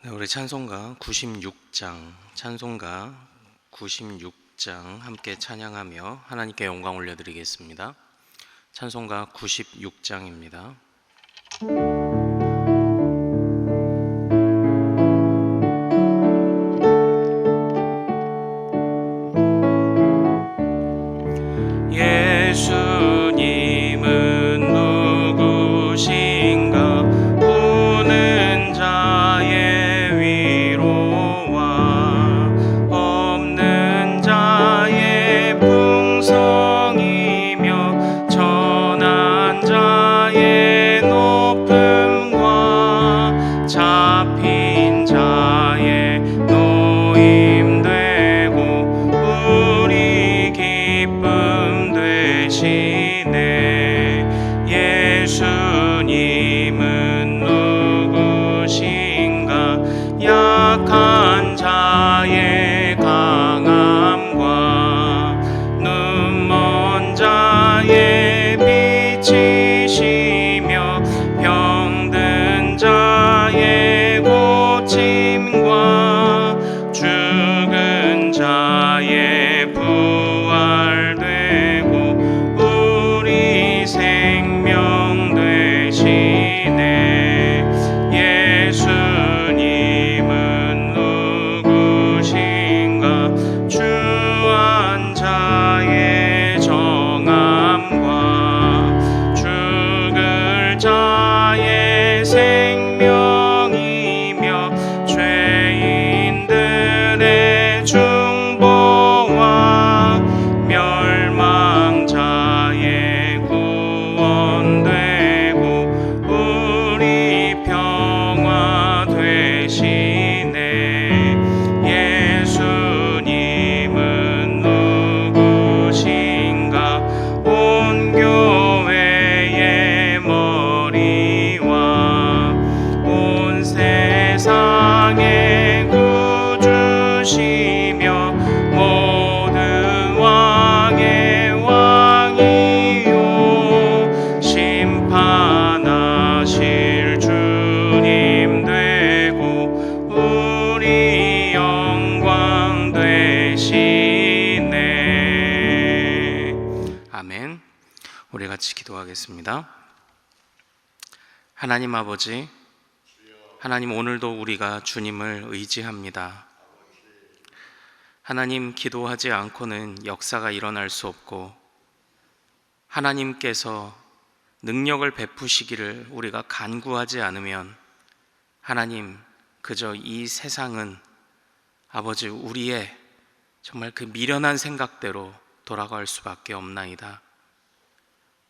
네, 우리 찬송가 96장 함께 찬양하며 하나님께 영광 올려드리겠습니다. 찬송가 96장입니다. 예수님은 누구신가? 우는 자의 위로와 없는 자의 풍성이며 천한 자의 높음과 잡힌 자의 노임되고 우리 기쁨 되시네. 예수님은 누구신가? 약한 자의 강함과 눈먼 자의 빛이시며 병든 자의 고침과 죽은 자의 부활되고 우리 생명 되시네. 예수님은 누구신가? 주한 자의 정함과 죽을 자의 생명이며 죄인들의 중보와 멸망자의 구원되고 우리 평화 되시네. 예수님은 누구신가? 온 교회의 머리와 온 세상의 구주시며 모든 왕의 왕이요 심판하실 주님 되고 우리 영광 되시네. 아멘. 우리 같이 기도하겠습니다. 하나님 아버지, 하나님, 오늘도 우리가 주님을 의지합니다. 하나님, 기도하지 않고는 역사가 일어날 수 없고 하나님께서 능력을 베푸시기를 우리가 간구하지 않으면 하나님, 그저 이 세상은 아버지 우리의 정말 그 미련한 생각대로 돌아갈 수밖에 없나이다.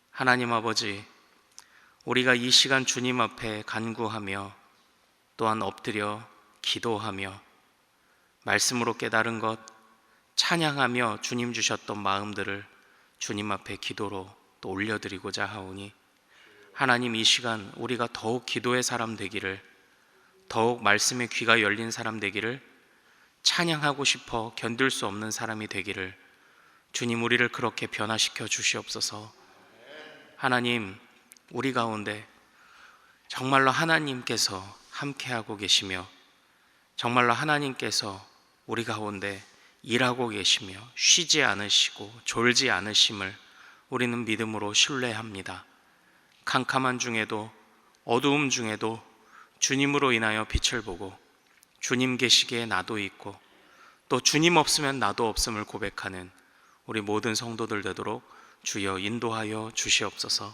하나님 아버지, 우리가 이 시간 주님 앞에 간구하며 또한 엎드려 기도하며 말씀으로 깨달은 것 찬양하며 주님 주셨던 마음들을 주님 앞에 기도로 또 올려드리고자 하오니 하나님, 이 시간 우리가 더욱 기도의 사람 되기를, 더욱 말씀의 귀가 열린 사람 되기를, 찬양하고 싶어 견딜 수 없는 사람이 되기를 주님, 우리를 그렇게 변화시켜 주시옵소서. 하나님, 우리 가운데 정말로 하나님께서 함께하고 계시며 정말로 하나님께서 우리 가운데 일하고 계시며 쉬지 않으시고 졸지 않으심을 우리는 믿음으로 신뢰합니다. 캄캄한 중에도 어두움 중에도 주님으로 인하여 빛을 보고 주님 계시기에 나도 있고 또 주님 없으면 나도 없음을 고백하는 우리 모든 성도들 되도록 주여 인도하여 주시옵소서.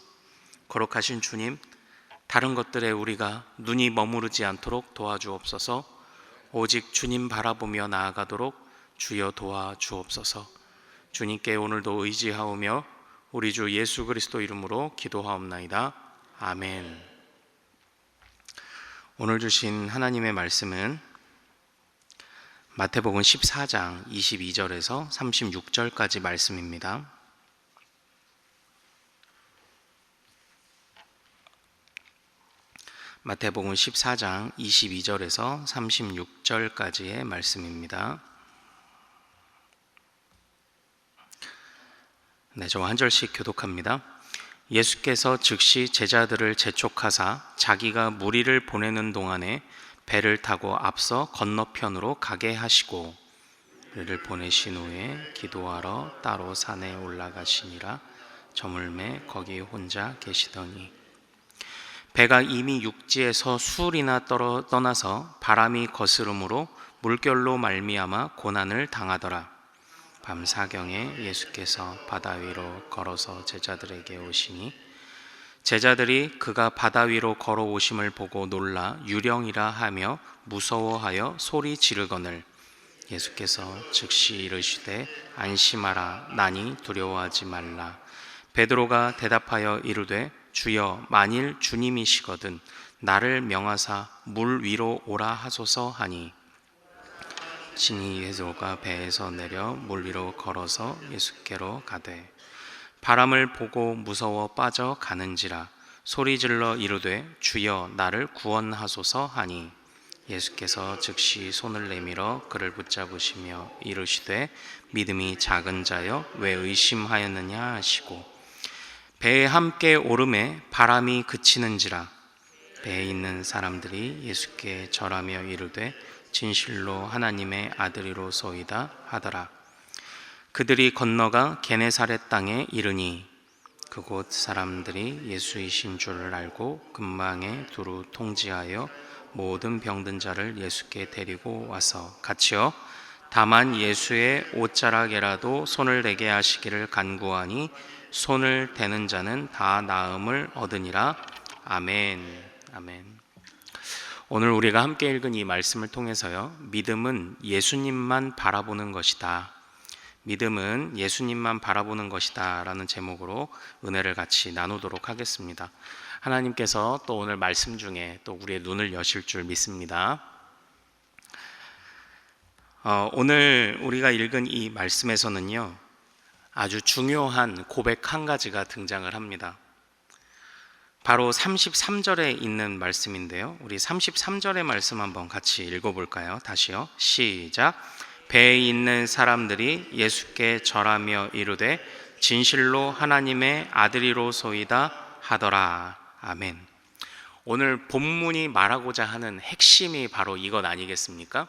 거룩하신 주님, 다른 것들에 우리가 눈이 머무르지 않도록 도와주옵소서. 오직 주님 바라보며 나아가도록 주여 도와주옵소서. 주님께 오늘도 의지하오며 우리 주 예수 그리스도 이름으로 기도하옵나이다. 아멘. 오늘 주신 하나님의 말씀은 마태복음 14장 22절에서 36절까지 말씀입니다. 마태복음 14장 22절에서 36절까지의 말씀입니다. 네, 저와 한 절씩 교독합니다. 예수께서 즉시 제자들을 재촉하사 자기가 무리를 보내는 동안에 배를 타고 앞서 건너편으로 가게 하시고 그를 보내신 후에 기도하러 따로 산에 올라가시니라. 저물매 거기 혼자 계시더니 배가 이미 육지에서 수울이나 떠나서 바람이 거스름으로 물결로 말미암아 고난을 당하더라. 밤 사경에 예수께서 바다 위로 걸어서 제자들에게 오시니 제자들이 그가 바다 위로 걸어오심을 보고 놀라 유령이라 하며 무서워하여 소리 지르거늘 예수께서 즉시 이르시되 안심하라 나니 두려워하지 말라. 베드로가 대답하여 이르되 주여 만일 주님이시거든 나를 명하사 물 위로 오라 하소서 하니 친히 베드로가 배에서 내려 물 위로 걸어서 예수께로 가되 바람을 보고 무서워 빠져 가는지라 소리질러 이르되 주여 나를 구원하소서 하니 예수께서 즉시 손을 내밀어 그를 붙잡으시며 이르시되 믿음이 작은 자여 왜 의심하였느냐 하시고 배에 함께 오름에 바람이 그치는지라 배에 있는 사람들이 예수께 절하며 이르되 진실로 하나님의 아들이로소이다 하더라. 그들이 건너가 게네사렛 땅에 이르니 그곳 사람들이 예수이신 줄을 알고 근방에 두루 통지하여 모든 병든 자를 예수께 데리고 와서 같이요 다만 예수의 옷자락에라도 손을 대게 하시기를 간구하니 손을 대는 자는 다 나음을 얻으니라. 아멘. 아멘. 오늘 우리가 함께 읽은 이 말씀을 통해서요, 믿음은 예수님만 바라보는 것이다. 믿음은 예수님만 바라보는 것이다 라는 제목으로 은혜를 같이 나누도록 하겠습니다. 하나님께서 또 오늘 말씀 중에 또 우리의 눈을 여실 줄 믿습니다. 오늘 우리가 읽은 이 말씀에서는요, 아주 중요한 고백 한 가지가 등장을 합니다. 바로 33절에 있는 말씀인데요, 우리 33절의 말씀 한번 같이 읽어볼까요? 다시요. 시작. 배에 있는 사람들이 예수께 절하며 이르되 진실로 하나님의 아들이로소이다 하더라. 아멘. 오늘 본문이 말하고자 하는 핵심이 바로 이것 아니겠습니까?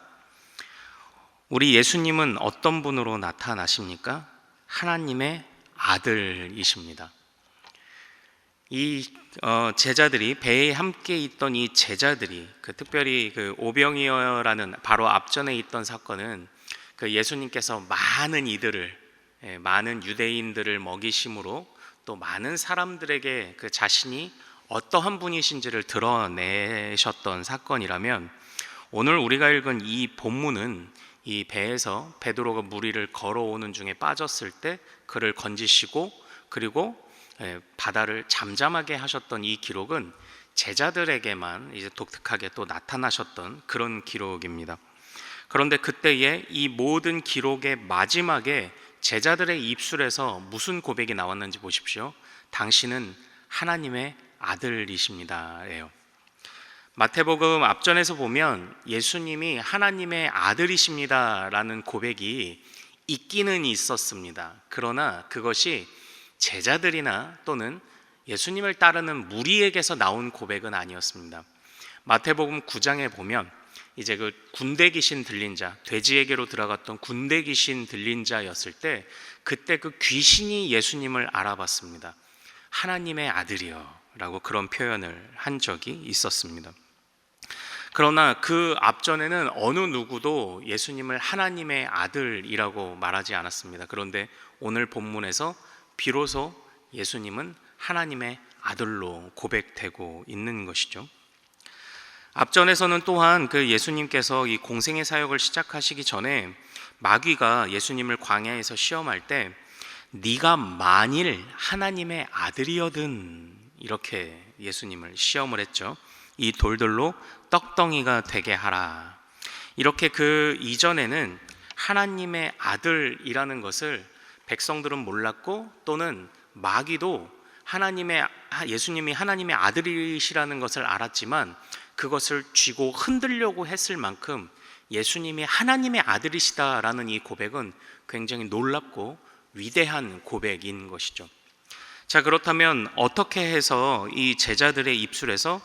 우리 예수님은 어떤 분으로 나타나십니까? 하나님의 아들이십니다. 이 제자들이 배에 함께 있던 이 제자들이 특별히 그 오병이어라는 바로 앞전에 있던 사건은 그 예수님께서 많은 유대인들을 먹이심으로 또 많은 사람들에게 그 자신이 어떠한 분이신지를 드러내셨던 사건이라면, 오늘 우리가 읽은 이 본문은 이 배에서 베드로가 물 위를 걸어오는 중에 빠졌을 때 그를 건지시고 그리고 바다를 잠잠하게 하셨던 이 기록은 제자들에게만 이제 독특하게 또 나타나셨던 그런 기록입니다. 그런데 그때에 이 모든 기록의 마지막에 제자들의 입술에서 무슨 고백이 나왔는지 보십시오. 당신은 하나님의 아들이십니다 예요. 마태복음 앞전에서 보면 예수님이 하나님의 아들이십니다 라는 고백이 있기는 있었습니다. 그러나 그것이 제자들이나 또는 예수님을 따르는 무리에게서 나온 고백은 아니었습니다. 마태복음 9장에 보면 이제 그 군대 귀신 들린 자, 돼지에게로 들어갔던 군대 귀신 들린 자였을 때 그때 그 귀신이 예수님을 알아봤습니다. 하나님의 아들이여 라고 그런 표현을 한 적이 있었습니다. 그러나 그 앞전에는 어느 누구도 예수님을 하나님의 아들이라고 말하지 않았습니다. 그런데 오늘 본문에서 비로소 예수님은 하나님의 아들로 고백되고 있는 것이죠. 앞전에서는 또한 그 예수님께서 이 공생의 사역을 시작하시기 전에 마귀가 예수님을 광야에서 시험할 때 네가 만일 하나님의 아들이거든 이렇게 예수님을 시험을 했죠. 이 돌들로 떡덩이가 되게 하라. 이렇게 그 이전에는 하나님의 아들이라는 것을 백성들은 몰랐고 또는 마귀도 예수님이 하나님의 아들이시라는 것을 알았지만 그것을 쥐고 흔들려고 했을 만큼 예수님이 하나님의 아들이시다라는 이 고백은 굉장히 놀랍고 위대한 고백인 것이죠. 자, 그렇다면 어떻게 해서 이 제자들의 입술에서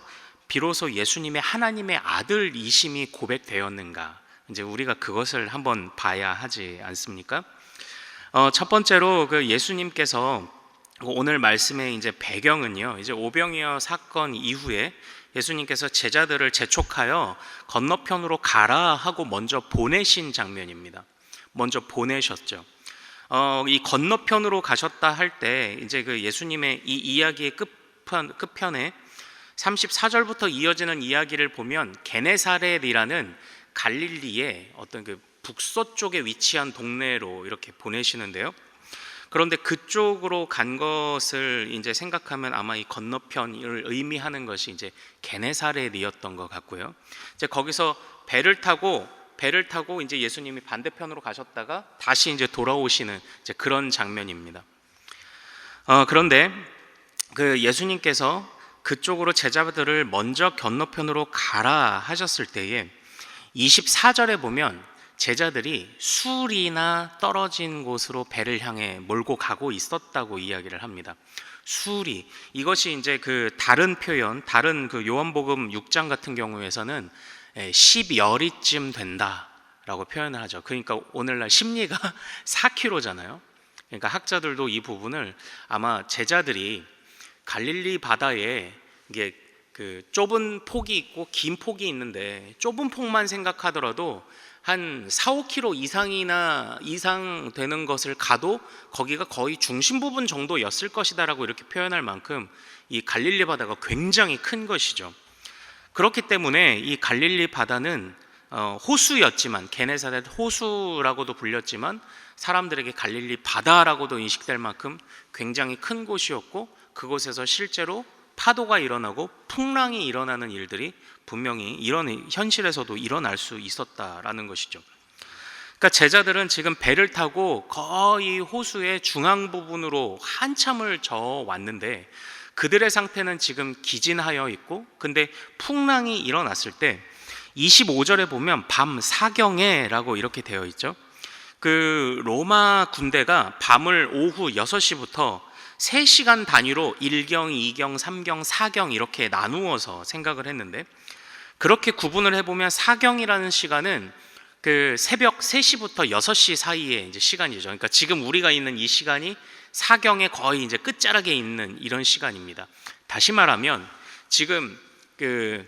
비로소 예수님의 하나님의 아들이심이 고백되었는가? 이제 우리가 그것을 한번 봐야 하지 않습니까? 첫 번째로 그 예수님께서 오늘 말씀의 이제 배경은요, 이제 오병이어 사건 이후에 예수님께서 제자들을 재촉하여 건너편으로 가라 하고 먼저 보내신 장면입니다. 먼저 보내셨죠. 이 건너편으로 가셨다 할 때 이제 그 예수님의 이 이야기의 끝편에 34절부터 이어지는 이야기를 보면 게네사렛이라는 갈릴리의 어떤 그 북서쪽에 위치한 동네로 이렇게 보내시는데요. 그런데 그쪽으로 간 것을 이제 생각하면 아마 이 건너편을 의미하는 것이 이제 게네사렛이었던 것 같고요. 이제 거기서 배를 타고 이제 예수님이 반대편으로 가셨다가 다시 이제 돌아오시는 이제 그런 장면입니다. 그런데 그 예수님께서 그쪽으로 제자들을 먼저 건너편으로 가라 하셨을 때에 24절에 보면 제자들이 술이나 떨어진 곳으로 배를 향해 몰고 가고 있었다고 이야기를 합니다. 수리, 이것이 이제 그 다른 표현, 다른 그 요한복음 6장 같은 경우에서는 10여리쯤 된다라고 표현을 하죠. 그러니까 오늘날 심리가 4km잖아요. 그러니까 학자들도 이 부분을 아마 제자들이 갈릴리 바다에 이게 그 좁은 폭이 있고 긴 폭이 있는데 좁은 폭만 생각하더라도 한 4, 5km 이상 되는 것을 가도 거기가 거의 중심 부분 정도였을 것이다라고 이렇게 표현할 만큼 이 갈릴리 바다가 굉장히 큰 것이죠. 그렇기 때문에 이 갈릴리 바다는 호수였지만 게네사렛 호수라고도 불렸지만 사람들에게 갈릴리 바다라고도 인식될 만큼 굉장히 큰 곳이었고 그곳에서 실제로 파도가 일어나고 풍랑이 일어나는 일들이 분명히 이런 현실에서도 일어날 수 있었다라는 것이죠. 그러니까 제자들은 지금 배를 타고 거의 호수의 중앙 부분으로 한참을 저 왔는데 그들의 상태는 지금 기진하여 있고 근데 풍랑이 일어났을 때 25절에 보면 밤 사경에라고 이렇게 되어 있죠. 그 로마 군대가 밤을 오후 6시부터 3시간 단위로 1경, 2경, 3경, 4경 이렇게 나누어서 생각을 했는데 그렇게 구분을 해보면 4경이라는 시간은 그 새벽 3시부터 6시 사이의 이제 시간이죠. 그러니까 지금 우리가 있는 이 시간이 4경의 거의 이제 끝자락에 있는 이런 시간입니다. 다시 말하면 지금 그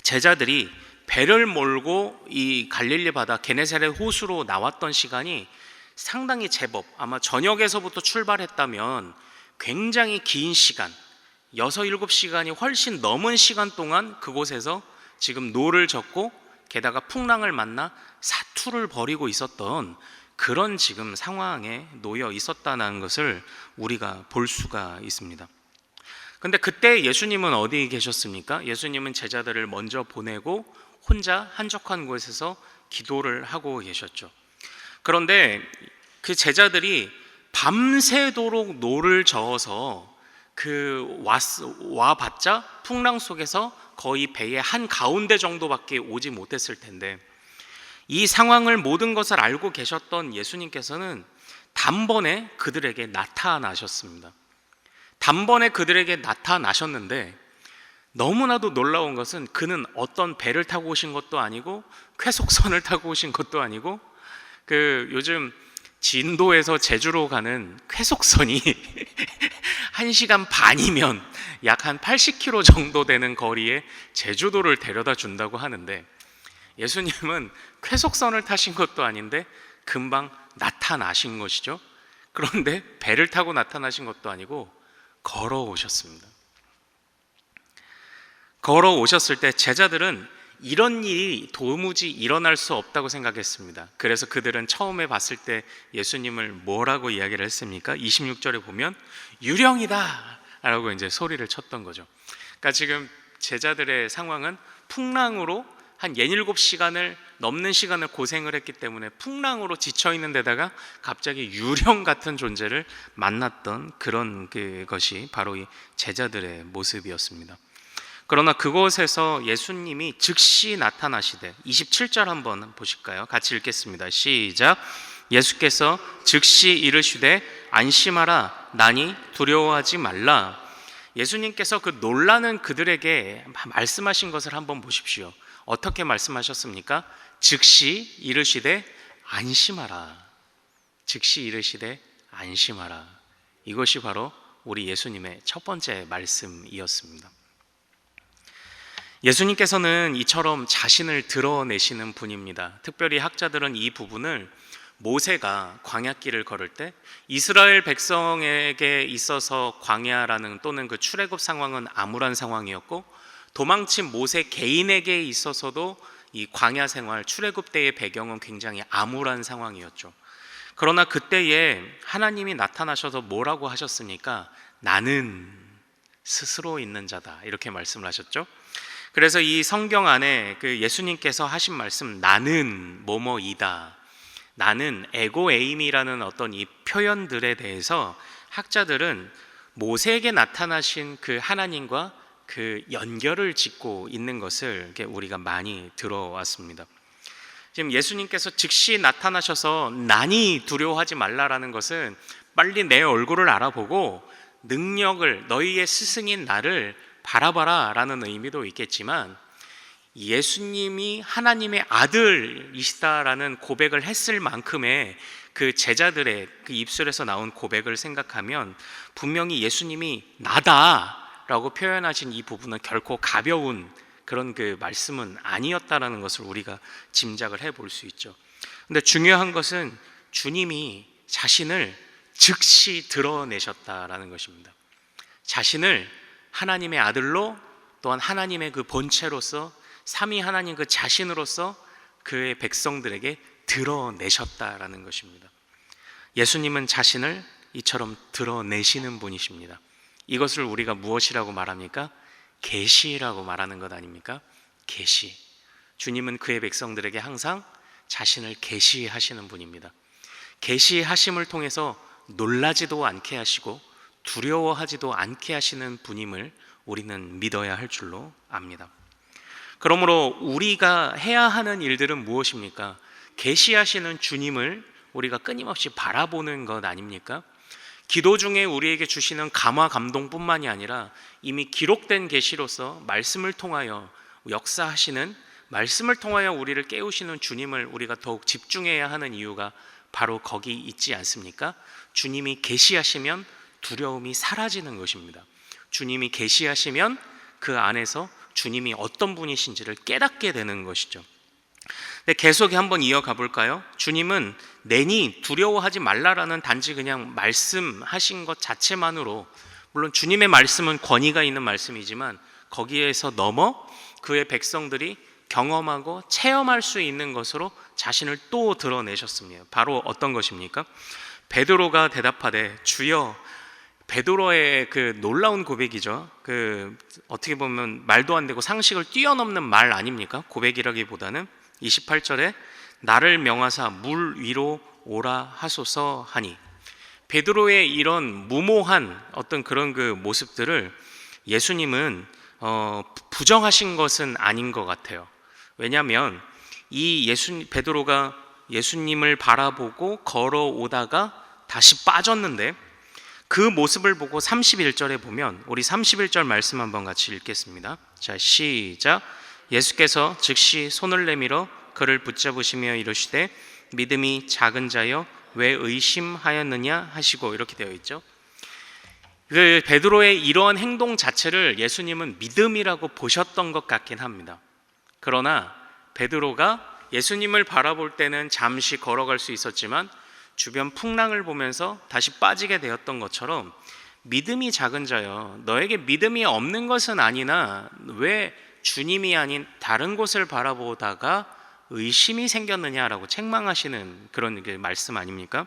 제자들이 배를 몰고 이 갈릴리 바다 게네사렛 호수로 나왔던 시간이 상당히 제법 아마 저녁에서부터 출발했다면 굉장히 긴 시간 6, 7시간이 훨씬 넘은 시간 동안 그곳에서 지금 노를 젓고 게다가 풍랑을 만나 사투를 벌이고 있었던 그런 지금 상황에 놓여 있었다는 것을 우리가 볼 수가 있습니다. 근데 그때 예수님은 어디 계셨습니까? 예수님은 제자들을 먼저 보내고 혼자 한적한 곳에서 기도를 하고 계셨죠. 그런데 그 제자들이 밤새도록 노를 저어서 와봤자 풍랑 속에서 거의 배의 한 가운데 정도밖에 오지 못했을 텐데 이 상황을 모든 것을 알고 계셨던 예수님께서는 단번에 그들에게 나타나셨습니다. 단번에 그들에게 나타나셨는데 너무나도 놀라운 것은 그는 어떤 배를 타고 오신 것도 아니고 쾌속선을 타고 오신 것도 아니고 요즘 진도에서 제주로 가는 쾌속선이 1시간 반이면 약 한 80km 정도 되는 거리에 제주도를 데려다 준다고 하는데 예수님은 쾌속선을 타신 것도 아닌데 금방 나타나신 것이죠. 그런데 배를 타고 나타나신 것도 아니고 걸어오셨습니다. 걸어오셨을 때 제자들은 이런 일이 도무지 일어날 수 없다고 생각했습니다. 그래서 그들은 처음에 봤을 때 예수님을 뭐라고 이야기를 했습니까? 26절에 보면 유령이다 라고 이제 소리를 쳤던 거죠. 그러니까 지금 제자들의 상황은 풍랑으로 한 67시간을 넘는 시간을 고생을 했기 때문에 풍랑으로 지쳐있는 데다가 갑자기 유령 같은 존재를 만났던 그런 것이 바로 이 제자들의 모습이었습니다. 그러나 그곳에서 예수님이 즉시 나타나시되 27절 한번 보실까요? 같이 읽겠습니다. 시작. 예수께서 즉시 이르시되 안심하라 나니 두려워하지 말라. 예수님께서 그 놀라는 그들에게 말씀하신 것을 한번 보십시오. 어떻게 말씀하셨습니까? 즉시 이르시되 안심하라. 즉시 이르시되 안심하라. 이것이 바로 우리 예수님의 첫 번째 말씀이었습니다. 예수님께서는 이처럼 자신을 드러내시는 분입니다. 특별히 학자들은 이 부분을 모세가 광야길을 걸을 때 이스라엘 백성에게 있어서 광야라는 또는 그 출애굽 상황은 암울한 상황이었고, 도망친 모세 개인에게 있어서도 이 광야 생활, 출애굽 때의 배경은 굉장히 암울한 상황이었죠. 그러나 그때에 하나님이 나타나셔서 뭐라고 하셨습니까? 나는 스스로 있는 자다, 이렇게 말씀을 하셨죠. 그래서 이 성경 안에 그 예수님께서 하신 말씀, 나는 뭐뭐이다, 나는 에고에임이라는 어떤 이 표현들에 대해서 학자들은 모세에게 나타나신 그 하나님과 그 연결을 짓고 있는 것을 우리가 많이 들어왔습니다. 지금 예수님께서 즉시 나타나셔서 난이 두려워하지 말라라는 것은 빨리 내 얼굴을 알아보고 능력을, 너희의 스승인 나를 바라봐라 라는 의미도 있겠지만, 예수님이 하나님의 아들이시다라는 고백을 했을 만큼의 그 제자들의 그 입술에서 나온 고백을 생각하면 분명히 예수님이 나다라고 표현하신 이 부분은 결코 가벼운 그런 그 말씀은 아니었다라는 것을 우리가 짐작을 해볼 수 있죠. 근데 중요한 것은 주님이 자신을 즉시 드러내셨다라는 것입니다. 자신을 하나님의 아들로, 또한 하나님의 그 본체로서, 삼위 하나님 그 자신으로서 그의 백성들에게 드러내셨다라는 것입니다. 예수님은 자신을 이처럼 드러내시는 분이십니다. 이것을 우리가 무엇이라고 말합니까? 계시라고 말하는 것 아닙니까? 계시. 주님은 그의 백성들에게 항상 자신을 계시하시는 분입니다. 계시하심을 통해서 놀라지도 않게 하시고 두려워하지도 않게 하시는 분임을 우리는 믿어야 할 줄로 압니다. 그러므로 우리가 해야 하는 일들은 무엇입니까? 계시하시는 주님을 우리가 끊임없이 바라보는 것 아닙니까? 기도 중에 우리에게 주시는 감화 감동뿐만이 아니라 이미 기록된 계시로서 말씀을 통하여 역사하시는, 말씀을 통하여 우리를 깨우시는 주님을 우리가 더욱 집중해야 하는 이유가 바로 거기 있지 않습니까? 주님이 계시하시면 두려움이 사라지는 것입니다. 주님이 계시하시면 그 안에서 주님이 어떤 분이신지를 깨닫게 되는 것이죠. 근데 계속 한번 이어가 볼까요? 주님은 내니 두려워하지 말라라는 단지 그냥 말씀하신 것 자체만으로, 물론 주님의 말씀은 권위가 있는 말씀이지만 거기에서 넘어 그의 백성들이 경험하고 체험할 수 있는 것으로 자신을 또 드러내셨습니다. 바로 어떤 것입니까? 베드로가 대답하되 주여, 베드로의 그 놀라운 고백이죠. 그 어떻게 보면 말도 안 되고 상식을 뛰어넘는 말 아닙니까? 고백이라기보다는 28절에 나를 명하사 물 위로 오라 하소서 하니, 베드로의 이런 무모한 어떤 그런 그 모습들을 예수님은 부정하신 것은 아닌 것 같아요. 왜냐하면 이 베드로가 예수님을 바라보고 걸어오다가 다시 빠졌는데, 그 모습을 보고 31절에 보면, 우리 31절 말씀 한번 같이 읽겠습니다. 자, 시작. 예수께서 즉시 손을 내밀어 그를 붙잡으시며 이르시되 믿음이 작은 자여 왜 의심하였느냐 하시고, 이렇게 되어 있죠. 그 베드로의 이러한 행동 자체를 예수님은 믿음이라고 보셨던 것 같긴 합니다. 그러나 베드로가 예수님을 바라볼 때는 잠시 걸어갈 수 있었지만 주변 풍랑을 보면서 다시 빠지게 되었던 것처럼, 믿음이 작은 자여, 너에게 믿음이 없는 것은 아니나 왜 주님이 아닌 다른 곳을 바라보다가 의심이 생겼느냐라고 책망하시는 그런 말씀 아닙니까?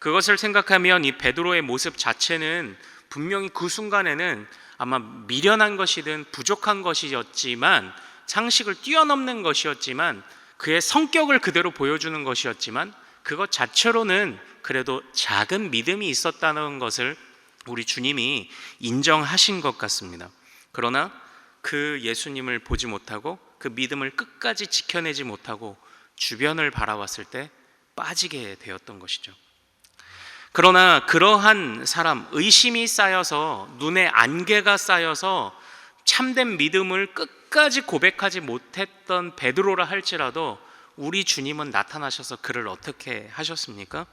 그것을 생각하면 이 베드로의 모습 자체는 분명히 그 순간에는 아마 미련한 것이든 부족한 것이었지만, 상식을 뛰어넘는 것이었지만, 그의 성격을 그대로 보여주는 것이었지만, 그것 자체로는 그래도 작은 믿음이 있었다는 것을 우리 주님이 인정하신 것 같습니다. 그러나 그 예수님을 보지 못하고 그 믿음을 끝까지 지켜내지 못하고 주변을 바라봤을 때 빠지게 되었던 것이죠. 그러나 그러한 사람, 의심이 쌓여서 눈에 안개가 쌓여서 참된 믿음을 끝까지 고백하지 못했던 베드로라 할지라도 우리 주님은 나타나셔서 그를 어떻게 하셨습니까?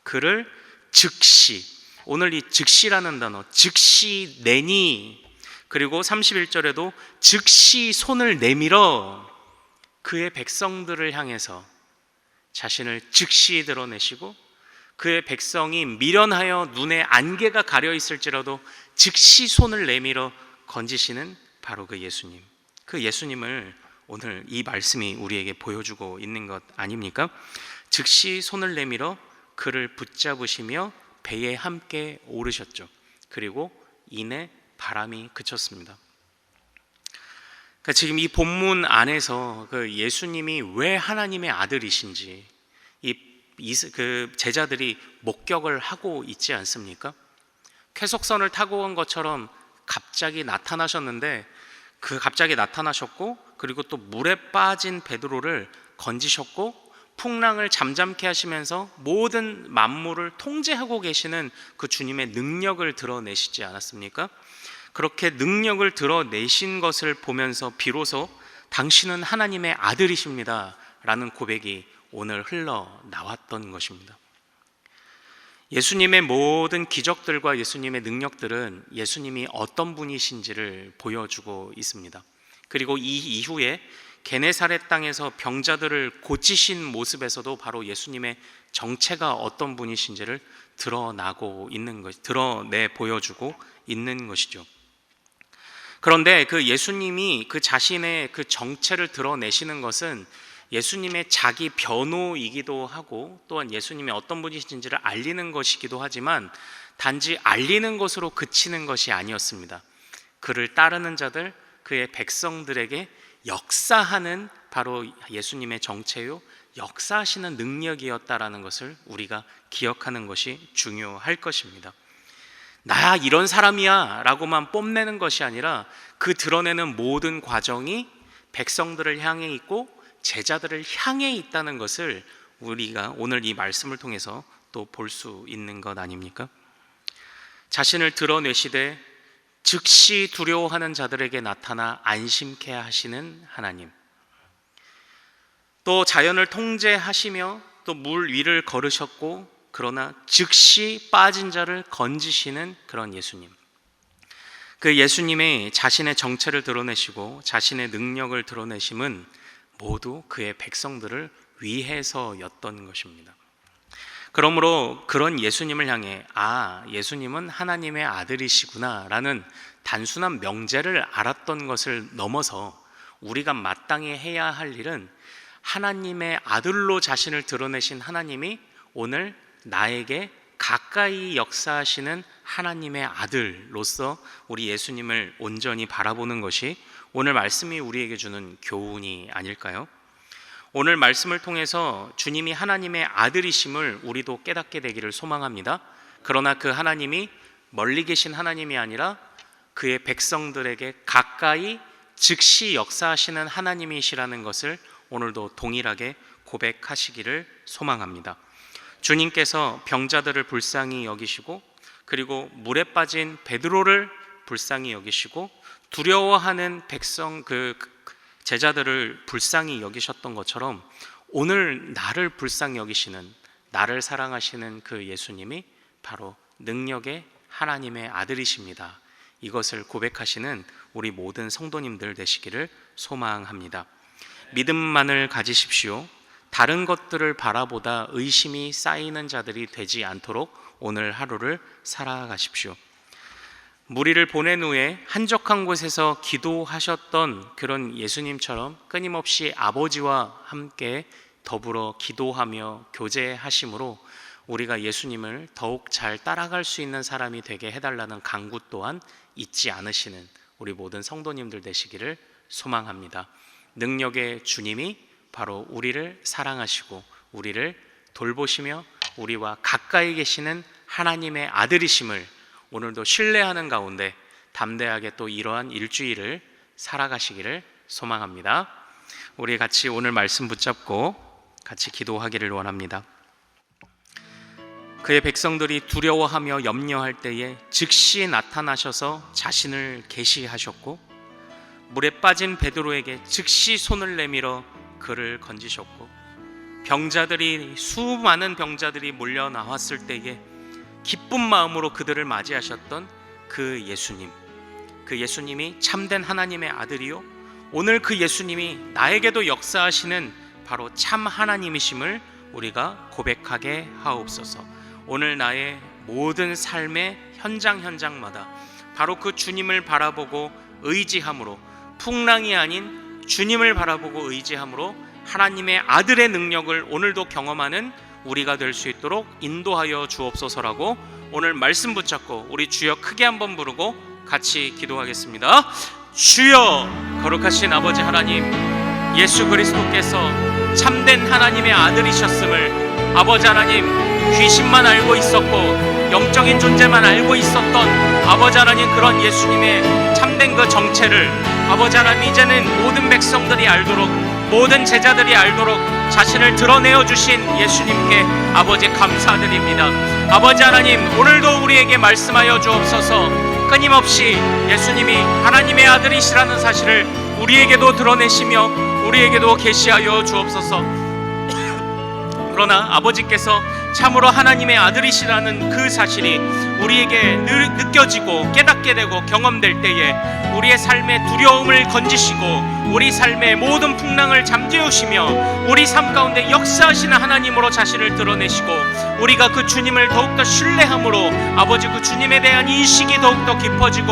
그를 즉시, 오늘 이 즉시라는 단어, 즉시 내니, 그리고 31절에도 즉시 손을 내밀어 그의 백성들을 향해서 자신을 즉시 드러내시고, 그의 백성이 미련하여 눈에 안개가 가려 있을지라도 즉시 손을 내밀어 건지시는 바로 그 예수님. 그 예수님을 오늘 이 말씀이 우리에게 보여주고 있는 것 아닙니까? 즉시 손을 내밀어 그를 붙잡으시며 배에 함께 오르셨죠. 그리고 이내 바람이 그쳤습니다. 그러니까 지금 이 본문 안에서 그 예수님이 왜 하나님의 아들이신지 그 제자들이 목격을 하고 있지 않습니까? 쾌속선을 타고 온 것처럼 갑자기 나타나셨는데, 그 갑자기 나타나셨고, 그리고 또 물에 빠진 베드로를 건지셨고, 풍랑을 잠잠케 하시면서 모든 만물을 통제하고 계시는 그 주님의 능력을 드러내시지 않았습니까? 그렇게 능력을 드러내신 것을 보면서 비로소 당신은 하나님의 아들이십니다 라는 고백이 오늘 흘러나왔던 것입니다. 예수님의 모든 기적들과 예수님의 능력들은 예수님이 어떤 분이신지를 보여주고 있습니다. 그리고 이 이후에 게네사렛 땅에서 병자들을 고치신 모습에서도 바로 예수님의 정체가 어떤 분이신지를 드러내 보여주고 있는 것이죠. 그런데 그 예수님이 그 자신의 그 정체를 드러내시는 것은 예수님의 자기 변호이기도 하고, 또한 예수님이 어떤 분이신지를 알리는 것이기도 하지만 단지 알리는 것으로 그치는 것이 아니었습니다. 그를 따르는 자들, 그의 백성들에게 역사하는 바로 예수님의 정체요, 역사하시는 능력이었다라는 것을 우리가 기억하는 것이 중요할 것입니다. 나야 이런 사람이야 라고만 뽐내는 것이 아니라 그 드러내는 모든 과정이 백성들을 향해 있고 제자들을 향해 있다는 것을 우리가 오늘 이 말씀을 통해서 또 볼 수 있는 것 아닙니까? 자신을 드러내시되 즉시 두려워하는 자들에게 나타나 안심케 하시는 하나님, 또 자연을 통제하시며 또 물 위를 걸으셨고 그러나 즉시 빠진 자를 건지시는 그런 예수님, 그 예수님의 자신의 정체를 드러내시고 자신의 능력을 드러내심은 모두 그의 백성들을 위해서였던 것입니다. 그러므로 그런 예수님을 향해 예수님은 하나님의 아들이시구나 라는 단순한 명제를 알았던 것을 넘어서 우리가 마땅히 해야 할 일은 하나님의 아들로 자신을 드러내신 하나님이 오늘 나에게 가까이 역사하시는 하나님의 아들로서 우리 예수님을 온전히 바라보는 것이 오늘 말씀이 우리에게 주는 교훈이 아닐까요? 오늘 말씀을 통해서 주님이 하나님의 아들이심을 우리도 깨닫게 되기를 소망합니다. 그러나 그 하나님이 멀리 계신 하나님이 아니라 그의 백성들에게 가까이 즉시 역사하시는 하나님이시라는 것을 오늘도 동일하게 고백하시기를 소망합니다. 주님께서 병자들을 불쌍히 여기시고, 그리고 물에 빠진 베드로를 불쌍히 여기시고, 두려워하는 백성 그 제자들을 불쌍히 여기셨던 것처럼 오늘 나를 불쌍히 여기시는, 나를 사랑하시는 그 예수님이 바로 능력의 하나님의 아들이십니다. 이것을 고백하시는 우리 모든 성도님들 되시기를 소망합니다. 믿음만을 가지십시오. 다른 것들을 바라보다 의심이 쌓이는 자들이 되지 않도록 오늘 하루를 살아가십시오. 무리를 보낸 후에 한적한 곳에서 기도하셨던 그런 예수님처럼 끊임없이 아버지와 함께 더불어 기도하며 교제하심으로 우리가 예수님을 더욱 잘 따라갈 수 있는 사람이 되게 해달라는 간구 또한 잊지 않으시는 우리 모든 성도님들 되시기를 소망합니다. 능력의 주님이 바로 우리를 사랑하시고 우리를 돌보시며 우리와 가까이 계시는 하나님의 아들이심을 오늘도 신뢰하는 가운데 담대하게 또 이러한 일주일을 살아가시기를 소망합니다. 우리 같이 오늘 말씀 붙잡고 같이 기도하기를 원합니다. 그의 백성들이 두려워하며 염려할 때에 즉시 나타나셔서 자신을 계시하셨고, 물에 빠진 베드로에게 즉시 손을 내밀어 그를 건지셨고, 수많은 병자들이 몰려 나왔을 때에 기쁜 마음으로 그들을 맞이하셨던 그 예수님이 참된 하나님의 아들이요, 오늘 그 예수님이 나에게도 역사하시는 바로 참 하나님이심을 우리가 고백하게 하옵소서. 오늘 나의 모든 삶의 현장마다 바로 그 주님을 바라보고 의지함으로, 풍랑이 아닌 주님을 바라보고 의지함으로 하나님의 아들의 능력을 오늘도 경험하는 우리가 될 수 있도록 인도하여 주옵소서라고 오늘 말씀 붙잡고 우리 주여 크게 한번 부르고 같이 기도하겠습니다. 주여, 거룩하신 아버지 하나님, 예수 그리스도께서 참된 하나님의 아들이셨음을 아버지 하나님, 귀신만 알고 있었고 영적인 존재만 알고 있었던 아버지 하나님, 그런 예수님의 참된 그 정체를 아버지 하나님, 이제는 모든 백성들이 알도록, 모든 제자들이 알도록 자신을 드러내어 주신 예수님께 아버지 감사드립니다. 아버지 하나님, 오늘도 우리에게 말씀하여 주옵소서. 끊임없이 예수님이 하나님의 아들이시라는 사실을 우리에게도 드러내시며 우리에게도 계시하여 주옵소서. 그러나 아버지께서 참으로 하나님의 아들이시라는 그 사실이 우리에게 느껴지고 깨닫게 되고 경험될 때에 우리의 삶의 두려움을 건지시고 우리 삶의 모든 풍랑을 잠재우시며 우리 삶 가운데 역사하시는 하나님으로 자신을 드러내시고 우리가 그 주님을 더욱더 신뢰함으로 아버지, 그 주님에 대한 인식이 더욱더 깊어지고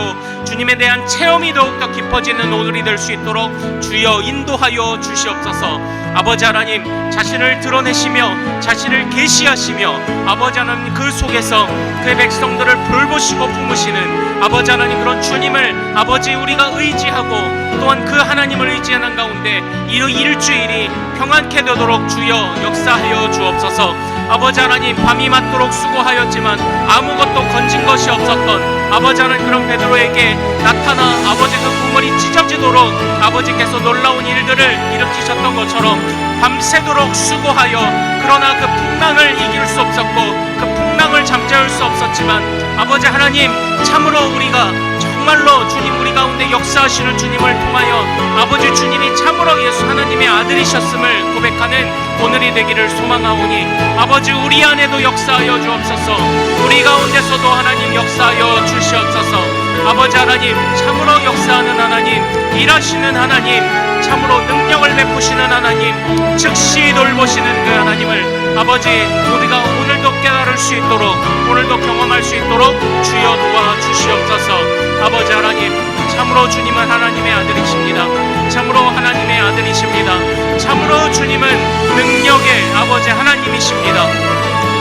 주님에 대한 체험이 더욱더 깊어지는 오늘이 될 수 있도록 주여 인도하여 주시옵소서. 아버지 하나님, 자신을 드러내시며 자신을 계시하시며 아버지 하나님, 그 속에서 그의 백성들을 돌보시고 품으시는 아버지 하나님, 그런 주님을 아버지 우리가 의지하고 또한 그 하나님을 의지하는 가운데 이 일주일이 평안케 되도록 주여 역사하여 주옵소서. 아버지 하나님, 밤이 맞도록 수고하였지만 아무것도 건진 것이 없었던 아버지 하나님, 그런 베드로에게 나타나 아버지 그 구멍이 찢어지도록 아버지께서 놀라운 일들을 일으키셨던 것처럼 밤새도록 수고하여, 그러나 그 풍랑을 이길 수 없었고 그 풍랑을 잠재울 수 없었지만 아버지 하나님, 참으로 우리가 정말로 주님 우리 가운데 역사하시는 주님을 통하여 아버지 주님이 참으로 예수 하나님의 아들이셨음을 고백하는 오늘이 되기를 소망하오니 아버지, 우리 안에도 역사하여 주옵소서. 우리 가운데서도 하나님 역사하여 주시옵소서. 아버지 하나님, 참으로 역사하는 하나님, 일하시는 하나님, 참으로 능력을 베푸시는 하나님, 즉시 돌보시는 그 하나님을 아버지 우리가 오늘도 깨달을 수 있도록, 오늘도 경험할 수 있도록 주여 도와주시옵소서. 아버지 하나님, 참으로 주님은 하나님의 아들이십니다. 참으로 하나님의 아들이십니다. 참으로 주님은 능력의 아버지 하나님이십니다.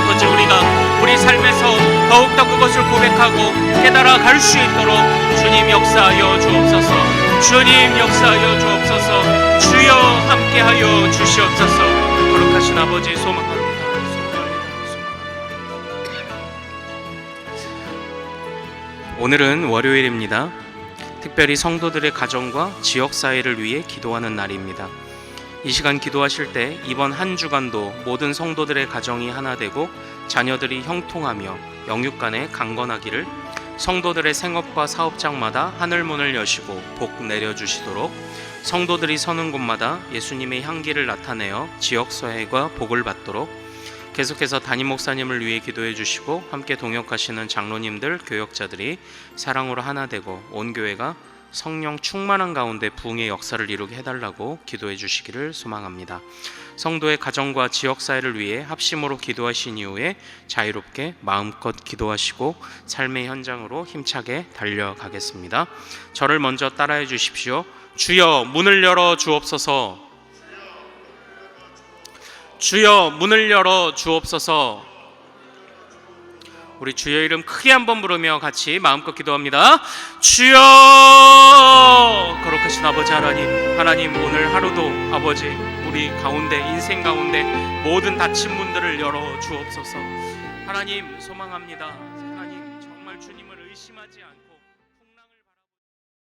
아버지, 우리가 우리 삶에서 더욱더 그것을 고백하고 깨달아 갈 수 있도록 주님 역사하여 주옵소서. 주님 역사하여 주옵소서. 주여 함께하여 주시옵소서. 거룩하신 아버지, 소망합니다. 오늘은 월요일입니다. 특별히 성도들의 가정과 지역사회를 위해 기도하는 날입니다. 이 시간 기도하실 때 이번 한 주간도 모든 성도들의 가정이 하나 되고 자녀들이 형통하며 영육간에 강건하기를, 성도들의 생업과 사업장마다 하늘문을 여시고 복 내려주시도록, 성도들이 서는 곳마다 예수님의 향기를 나타내어 지역사회가 복을 받도록, 계속해서 담임 목사님을 위해 기도해 주시고 함께 동역하시는 장로님들, 교역자들이 사랑으로 하나 되고 온 교회가 성령 충만한 가운데 부흥의 역사를 이루게 해달라고 기도해 주시기를 소망합니다. 성도의 가정과 지역사회를 위해 합심으로 기도하신 이후에 자유롭게 마음껏 기도하시고 삶의 현장으로 힘차게 달려가겠습니다. 저를 먼저 따라해 주십시오. 주여 문을 열어 주옵소서. 주여 문을 열어 주옵소서. 우리 주여 이름 크게 한번 부르며 같이 마음껏 기도합니다. 주여! 거룩하신 아버지 하나님 오늘 하루도 아버지 우리 가운데, 인생 가운데 모든 닫힌 문들을 열어 주옵소서. 하나님 소망합니다. 하나님 정말 주님을 의심하지 않고